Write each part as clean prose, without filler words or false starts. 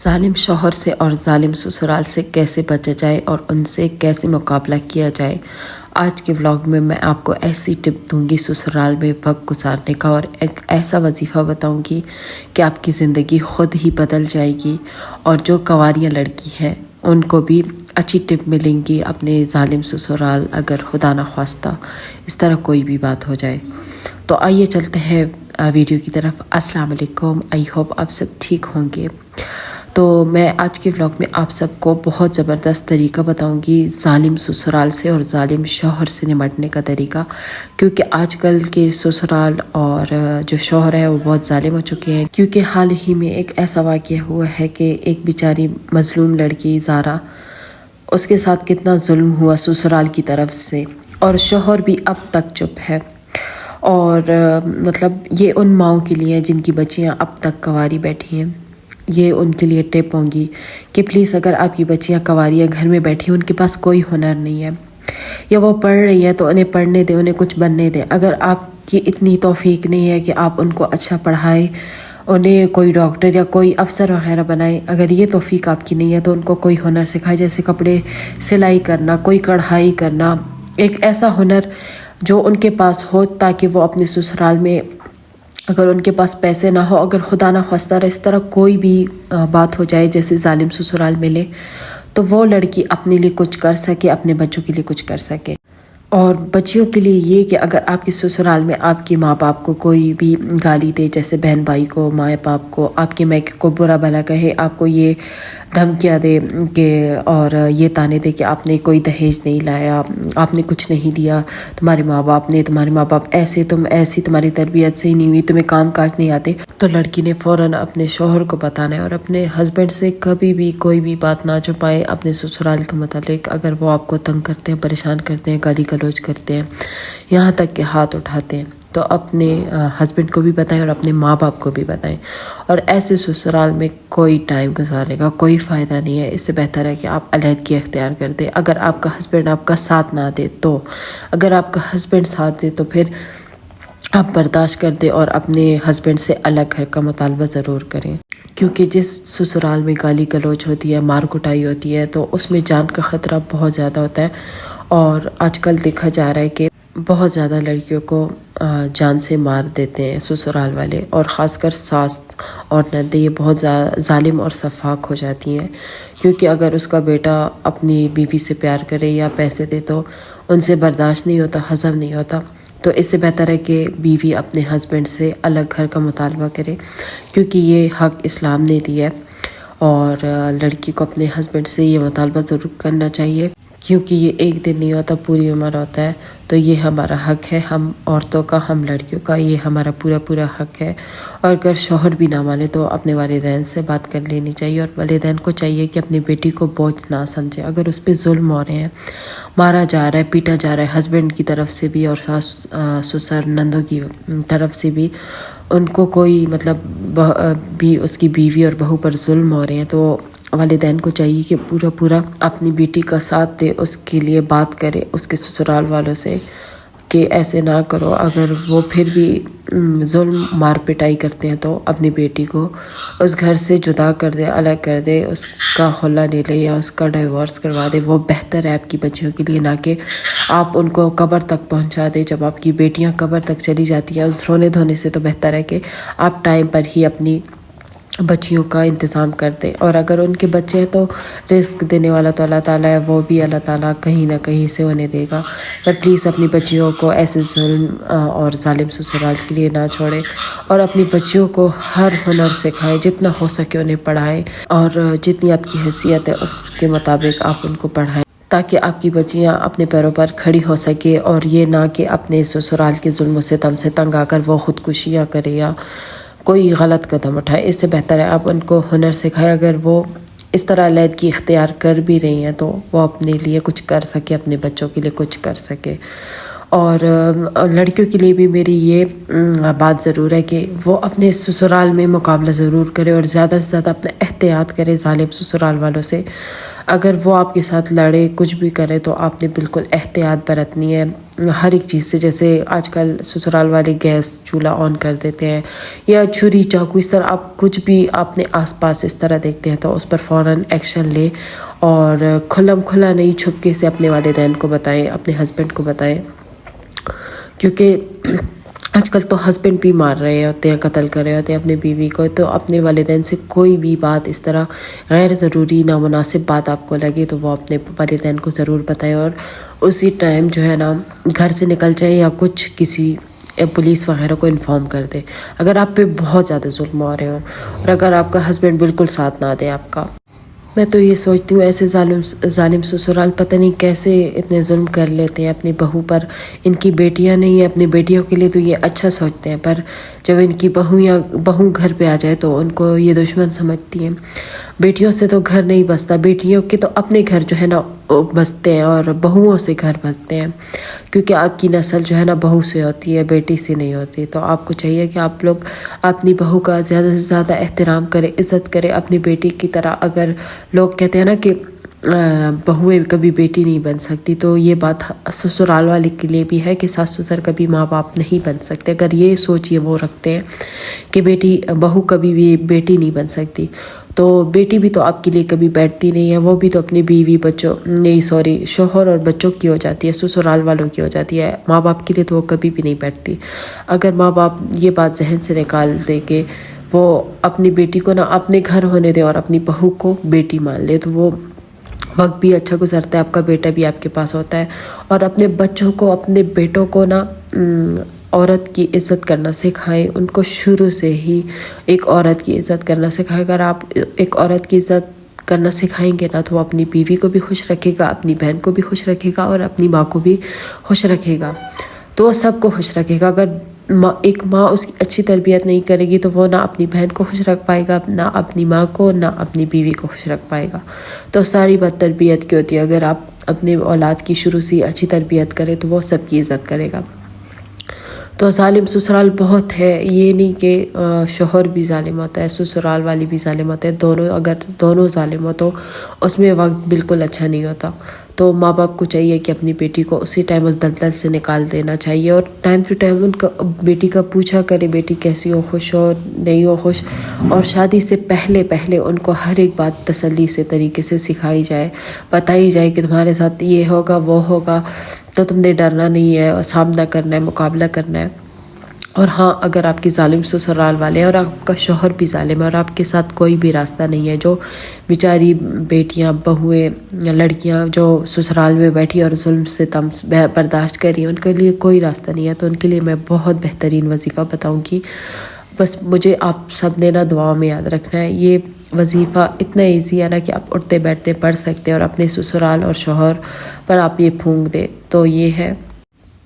ظالم شوہر سے اور ظالم سسرال سے کیسے بچا جائے اور ان سے کیسے مقابلہ کیا جائے، آج کے ولاگ میں میں آپ کو ایسی ٹپ دوں گی سسرال میں وقت گزارنے کا، اور ایک ایسا وظیفہ بتاؤں گی کہ آپ کی زندگی خود ہی بدل جائے گی، اور جو کنواریاں لڑکی ہیں ان کو بھی اچھی ٹپ ملیں گی اپنے ظالم سسرال اگر خدا نخواستہ اس طرح کوئی بھی بات ہو جائے۔ تو آئیے چلتے ہیں ویڈیو کی طرف۔ السلام علیکم، آئی ہوپ آپ سب ٹھیک ہوں گے۔ تو میں آج کے ولاگ میں آپ سب کو بہت زبردست طریقہ بتاؤں گی ظالم سسرال سے اور ظالم شوہر سے نمٹنے کا طریقہ، کیونکہ آج کل کے سسرال اور جو شوہر ہے وہ بہت ظالم ہو چکے ہیں۔ کیونکہ حال ہی میں ایک ایسا واقعہ ہوا ہے کہ ایک بیچاری مظلوم لڑکی زارا، اس کے ساتھ کتنا ظلم ہوا سسرال کی طرف سے، اور شوہر بھی اب تک چپ ہے۔ اور مطلب یہ ان ماؤں کے لیے جن کی بچیاں اب تک کنواری بیٹھی ہیں، یہ ان کے لیے ٹپ ہوں گی کہ پلیز اگر آپ کی بچیاں کنواریاں گھر میں بیٹھی ہیں، ان کے پاس کوئی ہنر نہیں ہے یا وہ پڑھ رہی ہیں تو انہیں پڑھنے دیں، انہیں کچھ بننے دیں۔ اگر آپ کی اتنی توفیق نہیں ہے کہ آپ ان کو اچھا پڑھائیں، انہیں کوئی ڈاکٹر یا کوئی افسر وغیرہ بنائیں، اگر یہ توفیق آپ کی نہیں ہے تو ان کو کوئی ہنر سکھائے، جیسے کپڑے سلائی کرنا، کوئی کڑھائی کرنا، ایک ایسا ہنر جو ان کے پاس ہو تاکہ وہ اپنے سسرال میں، اگر ان کے پاس پیسے نہ ہو، اگر خدا نہ خواستہ اس طرح کوئی بھی بات ہو جائے جیسے ظالم سسرال ملے، تو وہ لڑکی اپنے لیے کچھ کر سکے، اپنے بچوں کے لیے کچھ کر سکے۔ اور بچیوں کے لیے یہ کہ اگر آپ کے سسرال میں آپ کے ماں باپ کو کوئی بھی گالی دے، جیسے بہن بھائی کو، ماں باپ کو، آپ کے میکے کو برا بھلا کہے، آپ کو یہ دھمکیاں دے کہ اور یہ تانے دے کہ آپ نے کوئی دہیج نہیں لایا، آپ نے کچھ نہیں دیا، تمہارے ماں باپ ایسے، تم ایسی، تمہاری تربیت صحیح نہیں ہوئی، تمہیں کام کاج نہیں آتے، تو لڑکی نے فوراً اپنے شوہر کو بتانا ہے اور اپنے ہسبینڈ سے کبھی بھی کوئی بھی بات نہ چھپائے اپنے سسرال کے متعلق۔ اگر وہ آپ کو تنگ کرتے ہیں، پریشان کرتے ہیں، گالی گلوچ کرتے ہیں، یہاں تک کہ ہاتھ اٹھاتے ہیں، تو اپنے ہسبینڈ کو بھی بتائیں اور اپنے ماں باپ کو بھی بتائیں۔ اور ایسے سسرال میں کوئی ٹائم گزارنے کا کوئی فائدہ نہیں ہے، اس سے بہتر ہے کہ آپ علیحدگی اختیار کر دیں۔ اگر آپ کا ہسبینڈ آپ کا ساتھ نہ دے تو، اگر آپ کا ہسبینڈ ساتھ دے تو پھر آپ برداشت کر دیں اور اپنے ہسبینڈ سے الگ گھر کا مطالبہ ضرور کریں، کیونکہ جس سسرال میں گالی گلوچ ہوتی ہے، مار کٹائی ہوتی ہے، تو اس میں جان کا خطرہ بہت زیادہ ہوتا ہے۔ اور آج کل دیکھا جا رہا ہے کہ بہت زیادہ لڑکیوں کو جان سے مار دیتے ہیں سسرال والے، اور خاص کر ساس اور نندیں یہ بہت ظالم اور شفاق ہو جاتی ہیں، کیونکہ اگر اس کا بیٹا اپنی بیوی سے پیار کرے یا پیسے دے تو ان سے برداشت نہیں ہوتا، ہضم نہیں ہوتا۔ تو اس سے بہتر ہے کہ بیوی اپنے ہسبینڈ سے الگ گھر کا مطالبہ کرے، کیونکہ یہ حق اسلام نے دیا ہے، اور لڑکی کو اپنے ہسبینڈ سے یہ مطالبہ ضرور کرنا چاہیے، کیونکہ یہ ایک دن نہیں ہوتا، پوری عمر ہوتا ہے۔ تو یہ ہمارا حق ہے، ہم عورتوں کا، ہم لڑکیوں کا، یہ ہمارا پورا حق ہے۔ اور اگر شوہر بھی نہ مانے تو اپنے والدین سے بات کر لینی چاہیے، اور والدین کو چاہیے کہ اپنی بیٹی کو بوجھ نہ سمجھے۔ اگر اس پہ ظلم ہو رہے ہیں، مارا جا رہا ہے، پیٹا جا رہا ہے، ہسبینڈ کی طرف سے بھی اور ساس سسر نندوں کی طرف سے بھی، ان کو کوئی مطلب بھی اس کی بیوی اور بہو پر ظلم ہو رہے ہیں، تو والدین کو چاہیے کہ پورا اپنی بیٹی کا ساتھ دے، اس کے لیے بات کرے اس کے سسرال والوں سے کہ ایسے نہ کرو۔ اگر وہ پھر بھی ظلم مار پٹائی کرتے ہیں تو اپنی بیٹی کو اس گھر سے جدا کر دے، الگ کر دے، اس کا خلا لے لے یا اس کا ڈیورس کروا دے۔ وہ بہتر ہے آپ کی بچیوں کے لیے، نہ کہ آپ ان کو قبر تک پہنچا دے۔ جب آپ کی بیٹیاں قبر تک چلی جاتی ہیں، اس رونے دھونے سے تو بہتر ہے کہ آپ ٹائم پر ہی اپنی بچیوں کا انتظام کر دیں۔ اور اگر ان کے بچے ہیں تو رزق دینے والا تو اللہ تعالیٰ ہے، وہ بھی اللہ تعالیٰ کہیں نہ کہیں سے انہیں دے گا۔ پر پلیز اپنی بچیوں کو ایسے ظلم اور ظالم سسرال کے لیے نہ چھوڑیں، اور اپنی بچیوں کو ہر ہنر سکھائیں، جتنا ہو سکے انہیں پڑھائیں، اور جتنی آپ کی حیثیت ہے اس کے مطابق آپ ان کو پڑھائیں، تاکہ آپ کی بچیاں اپنے پیروں پر کھڑی ہو سکے، اور یہ نہ کہ اپنے سسرال کے ظلم و ستم سے تنگ آ کر وہ خودکشیاں کرے یا کوئی غلط قدم اٹھائے۔ اس سے بہتر ہے آپ ان کو ہنر سکھائیں۔ اگر وہ اس طرح علیحدگی اختیار کر بھی رہی ہیں تو وہ اپنے لیے کچھ کر سکے، اپنے بچوں کے لیے کچھ کر سکے۔ اور لڑکیوں کے لیے بھی میری یہ بات ضرور ہے کہ وہ اپنے سسرال میں مقابلہ ضرور کرے اور زیادہ سے زیادہ اپنا احتیاط کرے ظالم سسرال والوں سے. اگر وہ آپ کے ساتھ لڑے کچھ بھی کرے تو آپ نے بالکل احتیاط برتنی ہے ہر ایک چیز سے. جیسے آج کل سسرال والے گیس چولہا آن کر دیتے ہیں یا چھری چاقو، اس طرح آپ کچھ بھی اپنے آس پاس اس طرح دیکھتے ہیں تو اس پر فوراً ایکشن لے اور کھلم کھلا نہیں چھپکے سے اپنے والدین کو بتائیں، اپنے ہسبینڈ کو بتائیں. کیونکہ آج کل تو ہسبینڈ بھی مار رہے ہوتے ہیں، قتل کر رہے ہوتے ہیں اپنے بیوی کو. تو اپنے والدین سے کوئی بھی بات اس طرح غیر ضروری نامناسب بات آپ کو لگے تو وہ اپنے والدین کو ضرور بتائیں اور اسی ٹائم جو ہے نا گھر سے نکل جائیں یا کچھ کسی پولیس وغیرہ کو انفارم کر دے اگر آپ پہ بہت زیادہ ظلم ہو رہے ہوں اور اگر آپ کا ہسبینڈ بالکل ساتھ نہ دے آپ کا. میں تو یہ سوچتی ہوں ایسے ظالم سسرال پتہ نہیں کیسے اتنے ظلم کر لیتے ہیں اپنی بہو پر. ان کی بیٹیاں نہیں ہیں، اپنی بیٹیوں کے لیے تو یہ اچھا سوچتے ہیں، پر جب ان کی بہو گھر پہ آ جائے تو ان کو یہ دشمن سمجھتی ہیں. بیٹیوں سے تو گھر نہیں بستا، بیٹیوں کے تو اپنے گھر جو ہے نا بستے ہیں اور بہوؤں سے گھر بستے ہیں. کیونکہ آپ کی نسل جو ہے نا بہو سے ہوتی ہے، بیٹی سے نہیں ہوتی. تو آپ کو چاہیے کہ آپ لوگ اپنی بہو کا زیادہ سے زیادہ احترام کرے، عزت کرے اپنی بیٹی کی طرح. اگر لوگ کہتے ہیں نا کہ بہویں کبھی بیٹی نہیں بن سکتی، تو یہ بات سسرال والے کے لیے بھی ہے کہ ساس سسر کبھی ماں باپ نہیں بن سکتے. اگر یہ سوچیے وہ رکھتے ہیں کہ بہو کبھی بھی بیٹی نہیں بن سکتی، تو بیٹی بھی تو آپ کے لیے کبھی بیٹھتی نہیں ہے. وہ بھی تو اپنی بیوی شوہر اور بچوں کی ہو جاتی ہے، سسرال والوں کی ہو جاتی ہے. ماں باپ کے لیے تو وہ کبھی بھی نہیں بیٹھتی. اگر ماں باپ یہ بات ذہن سے نکال دے کہ وہ اپنی بیٹی کو نہ اپنے گھر ہونے دے اور اپنی بہو کو بیٹی مان لے، تو وہ وقت بھی اچھا گزرتا ہے، آپ کا بیٹا بھی آپ کے پاس ہوتا ہے. اور اپنے بچوں کو، اپنے بیٹوں کو نا عورت کی عزت کرنا سکھائیں. ان کو شروع سے ہی ایک عورت کی عزت کرنا سکھائیں. اگر آپ ایک عورت کی عزت کرنا سکھائیں گے نا تو وہ اپنی بیوی کو بھی خوش رکھے گا، اپنی بہن کو بھی خوش رکھے گا اور اپنی ماں کو بھی خوش رکھے گا. تو وہ سب کو خوش رکھے گا. اگر ایک ماں اس کی اچھی تربیت نہیں کرے گی تو وہ نہ اپنی بہن کو خوش رکھ پائے گا، نہ اپنی ماں کو، نہ اپنی بیوی کو خوش رکھ پائے گا. تو ساری بات تربیت کی ہوتی ہے. اگر آپ اپنے اولاد کی شروع سے اچھی تربیت کریں تو وہ سب کی عزت کرے گا. تو ظالم سسرال بہت ہے، یہ نہیں کہ شوہر بھی ظالم ہوتا ہے، سسرال والی بھی ظالم ہوتے ہیں. اگر دونوں ظالم ہو تو اس میں وقت بالکل اچھا نہیں ہوتا. تو ماں باپ کو چاہیے کہ اپنی بیٹی کو اسی ٹائم اس دلدل سے نکال دینا چاہیے اور ٹائم ٹو ٹائم ان کا بیٹی کا پوچھا کرے، بیٹی کیسی ہو، خوش ہو نہیں ہو خوش. اور شادی سے پہلے ان کو ہر ایک بات تسلی سے طریقے سے سکھائی جائے، بتائی جائے کہ تمہارے ساتھ یہ ہوگا وہ ہوگا، تو تم نے ڈرنا نہیں ہے، سامنا کرنا ہے، مقابلہ کرنا ہے. اور ہاں، اگر آپ کی ظالم سسرال والے ہیں اور آپ کا شوہر بھی ظالم ہے اور آپ کے ساتھ کوئی بھی راستہ نہیں ہے، جو بیچاری بیٹیاں، بہویں، لڑکیاں جو سسرال میں بیٹھی اور ظلم سے برداشت کر رہی ہیں، ان کے لیے کوئی راستہ نہیں ہے، تو ان کے لیے میں بہت بہترین وظیفہ بتاؤں گی. بس مجھے آپ سب نے نا دعاؤں میں یاد رکھنا ہے. یہ وظیفہ اتنا ایزی ہے نا کہ آپ اٹھتے بیٹھتے پڑھ سکتے ہیں اور اپنے سسرال اور شوہر پر آپ یہ پھونک دیں. تو یہ ہے،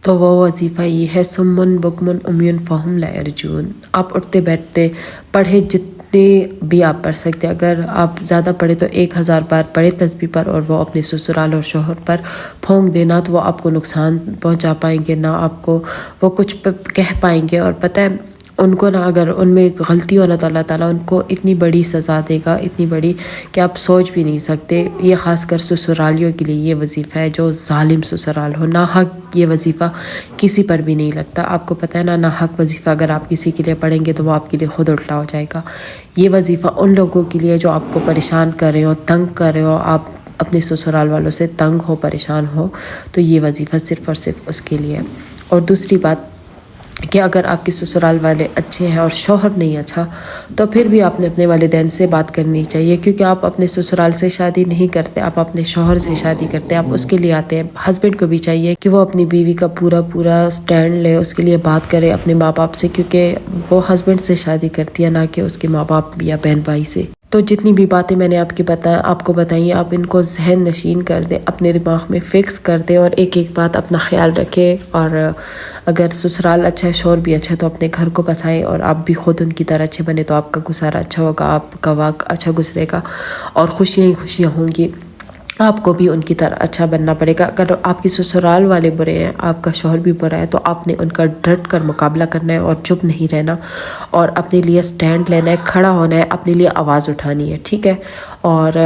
تو وہ وظیفہ یہ ہے، سمن بکمن امیون فہم لا یرجون. آپ اٹھتے بیٹھتے پڑھے، جتنے بھی آپ پڑھ سکتے. اگر آپ زیادہ پڑھے تو 1000 بار پڑھے تسبیح پر اور وہ اپنے سسرال اور شوہر پر پھونک دینا، تو وہ آپ کو نقصان پہنچا پائیں گے نہ آپ کو وہ کچھ کہہ پائیں گے. اور پتہ ہے ان کو نا اگر ان میں غلطی ہو نا تو اللہ تعالیٰ ان کو اتنی بڑی سزا دے گا، اتنی بڑی کہ آپ سوچ بھی نہیں سکتے. یہ خاص کر سسرالیوں کے لیے یہ وظیفہ ہے جو ظالم سسرال ہو. نہ حق یہ وظیفہ کسی پر بھی نہیں لگتا. آپ کو پتہ ہے نا حق وظیفہ اگر آپ کسی کے لیے پڑھیں گے تو وہ آپ کے لیے خود الٹا ہو جائے گا. یہ وظیفہ ان لوگوں کے لیے جو آپ کو پریشان کر رہے ہو، تنگ کر رہے ہو، آپ اپنے سسرال والوں سے تنگ ہو، پریشان ہو، تو یہ وظیفہ صرف اور صرف اس کے لیے. اور دوسری بات کہ اگر آپ کے سسرال والے اچھے ہیں اور شوہر نہیں اچھا، تو پھر بھی آپ نے اپنے والدین سے بات کرنی چاہیے. کیونکہ آپ اپنے سسرال سے شادی نہیں کرتے، آپ اپنے شوہر سے شادی کرتے ہیں، آپ اس کے لیے آتے ہیں. ہسبینڈ کو بھی چاہیے کہ وہ اپنی بیوی کا پورا سٹینڈ لے، اس کے لیے بات کرے اپنے ماں باپ سے، کیونکہ وہ ہسبینڈ سے شادی کرتی ہے، نہ کہ اس کے ماں باپ یا بہن بھائی سے. تو جتنی بھی باتیں میں نے آپ کو بتائی، آپ ان کو ذہن نشین کر دیں، اپنے دماغ میں فکس کر دیں اور ایک ایک بات اپنا خیال رکھیں. اور اگر سسرال اچھا ہے، شوہر بھی اچھا ہے، تو اپنے گھر کو بسائیں اور آپ بھی خود ان کی طرح اچھے بنے، تو آپ کا گزارا اچھا ہوگا، آپ کا وقت اچھا گزرے گا اور خوشیاں ہی خوشیاں ہوں گی. آپ کو بھی ان کی طرح اچھا بننا پڑے گا۔ اگر آپ کی سسرال والے برے ہیں، آپ کا شوہر بھی برا ہے، تو آپ نے ان کا ڈٹ کر مقابلہ کرنا ہے اور چپ نہیں رہنا، اور اپنے لیے سٹینڈ لینا ہے، کھڑا ہونا ہے، اپنے لیے آواز اٹھانی ہے، ٹھیک ہے؟ اور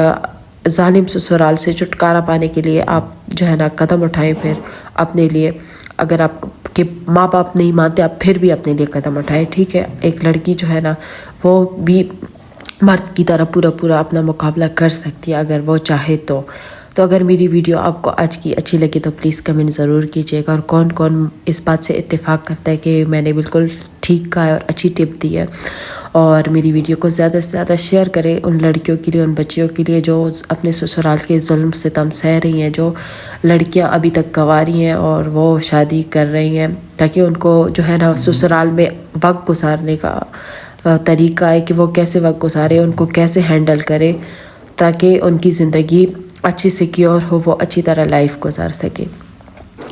ظالم سسرال سے چھٹکارا پانے کے لیے آپ جو ہے نا قدم اٹھائیں پھر اپنے لیے۔ اگر آپ کے ماں باپ نہیں مانتے، آپ پھر بھی اپنے لیے قدم اٹھائیں، ٹھیک ہے؟ ایک لڑکی جو ہے نا وہ بھی مرد کی طرح پورا اپنا مقابلہ کر سکتی ہے اگر وہ چاہے تو۔ اگر میری ویڈیو آپ کو آج کی اچھی لگی تو پلیز کمنٹ ضرور کیجیے گا، اور کون کون اس بات سے اتفاق کرتا ہے کہ میں نے بالکل ٹھیک کہا ہے اور اچھی ٹپ دی ہے۔ اور میری ویڈیو کو زیادہ سے زیادہ شیئر کریں ان لڑکیوں کے لیے، ان بچیوں کے لیے جو اپنے سسرال کے ظلم ستم سہ رہی ہیں، جو لڑکیاں ابھی تک کنواری ہیں اور وہ شادی کر رہی ہیں، تاکہ ان کو جو ہے نا سسرال میں وقت گزارنے کا طریقہ ہے کہ وہ کیسے وقت گزارے، ان کو کیسے ہینڈل کرے، تاکہ ان کی زندگی اچھی سیکیور ہو، وہ اچھی طرح لائف گزار سکے،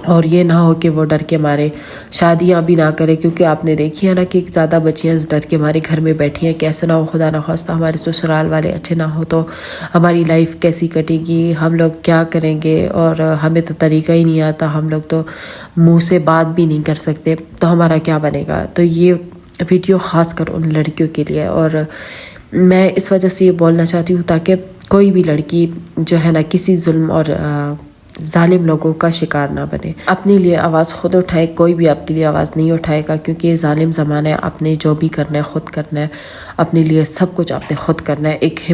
اور یہ نہ ہو کہ وہ ڈر کے مارے شادیاں بھی نہ کرے۔ کیونکہ آپ نے دیکھی ہے نا کہ زیادہ بچیاں ڈر کے مارے گھر میں بیٹھی ہیں، کیسے نہ ہو خدا نہ خواستہ ہمارے سسرال والے اچھے نہ ہو تو ہماری لائف کیسی کٹے گی، ہم لوگ کیا کریں گے، اور ہمیں تو طریقہ ہی نہیں آتا، ہم لوگ تو منہ سے بات بھی نہیں کر سکتے، تو ہمارا کیا بنے گا۔ تو یہ ویڈیو خاص کر ان لڑکیوں کے لیے، اور میں اس وجہ سے یہ بولنا چاہتی ہوں تاکہ کوئی بھی لڑکی جو ہے نا کسی ظلم اور ظالم لوگوں کا شکار نہ بنے۔ اپنے لیے آواز خود اٹھائے، کوئی بھی آپ کے لیے آواز نہیں اٹھائے گا، کیونکہ یہ ظالم زمانہ ہے۔ آپ نے جو بھی کرنا ہے خود کرنا ہے، اپنے لیے سب کچھ آپ نے خود کرنا ہے۔ ایک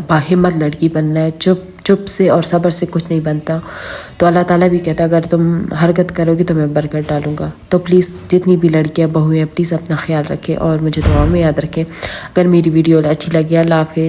باہمت لڑکی بننا ہے، چپ سے اور صبر سے کچھ نہیں بنتا۔ تو اللہ تعالیٰ بھی کہتا ہے اگر تم حرکت کرو گی تو میں برکت ڈالوں گا۔ تو پلیز جتنی بھی لڑکیاں بہو ہیں پلیز اپنا خیال رکھیں اور مجھے دعا میں یاد رکھیں۔ اگر میری ویڈیو اچھی لگی، اللہ حافظ۔